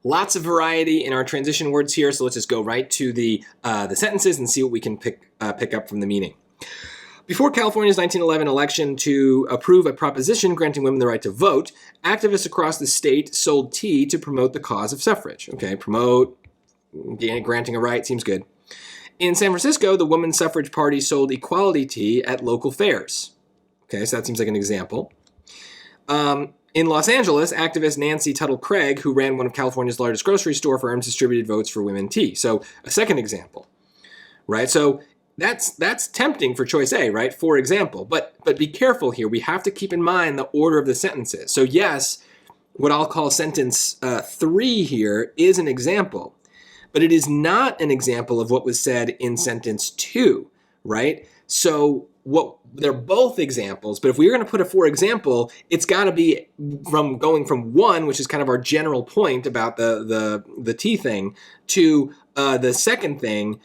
Lots of variety in our transition words here, so let's just go right to the sentences and see what we can pick up from the meaning. Before California's 1911 election to approve a proposition granting women the right to vote, activists across the state sold tea to promote the cause of suffrage. Okay, promote, granting a right, seems good. In San Francisco, the Women's Suffrage Party sold equality tea at local fairs. Okay, so that seems like an example. In Los Angeles, activist Nancy Tuttle Craig, who ran one of California's largest grocery store firms, distributed votes for women tea. So a second example, right? So that's tempting for choice A, right? For example, but be careful here. We have to keep in mind the order of the sentences. So yes, what I'll call sentence 3 here is an example, but it is not an example of what was said in sentence 2, right? So they're both examples, but if we were going to put a for example, it's got to be from going from 1, which is kind of our general point about the tea thing, to the second thing,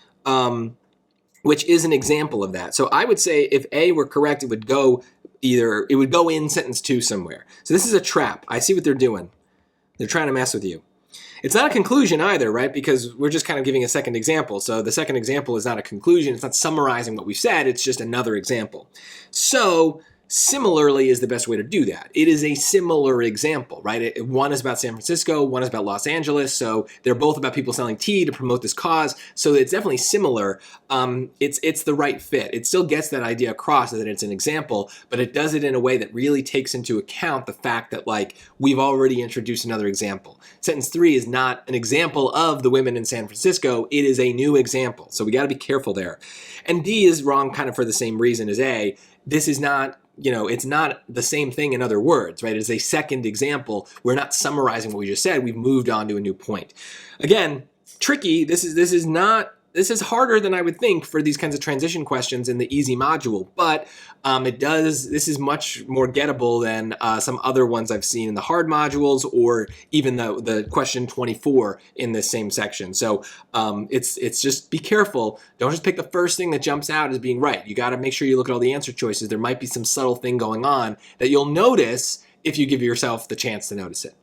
which is an example of that. So I would say if A were correct, it would go in sentence 2 somewhere. So this is a trap. I see what they're doing. They're trying to mess with you. It's not a conclusion either, right? Because we're just kind of giving a second example. So the second example is not a conclusion. It's not summarizing what we've said. It's just another example. So similarly is the best way to do that. It is a similar example, right? One is about San Francisco, one is about Los Angeles. So they're both about people selling tea to promote this cause. So it's definitely similar. It's the right fit. It still gets that idea across that it's an example, but it does it in a way that really takes into account the fact that we've already introduced another example. Sentence 3 is not an example of the women in San Francisco. It is a new example. So we got to be careful there. And D is wrong kind of for the same reason as A. This is not, it's not the same thing in other words, right? It's a second example. We're not summarizing what we just said. We've moved on to a new point. Again, tricky. This is harder than I would think for these kinds of transition questions in the easy module, but this is much more gettable than some other ones I've seen in the hard modules or even the question 24 in this same section. So it's just be careful. Don't just pick the first thing that jumps out as being right. You got to make sure you look at all the answer choices. There might be some subtle thing going on that you'll notice if you give yourself the chance to notice it.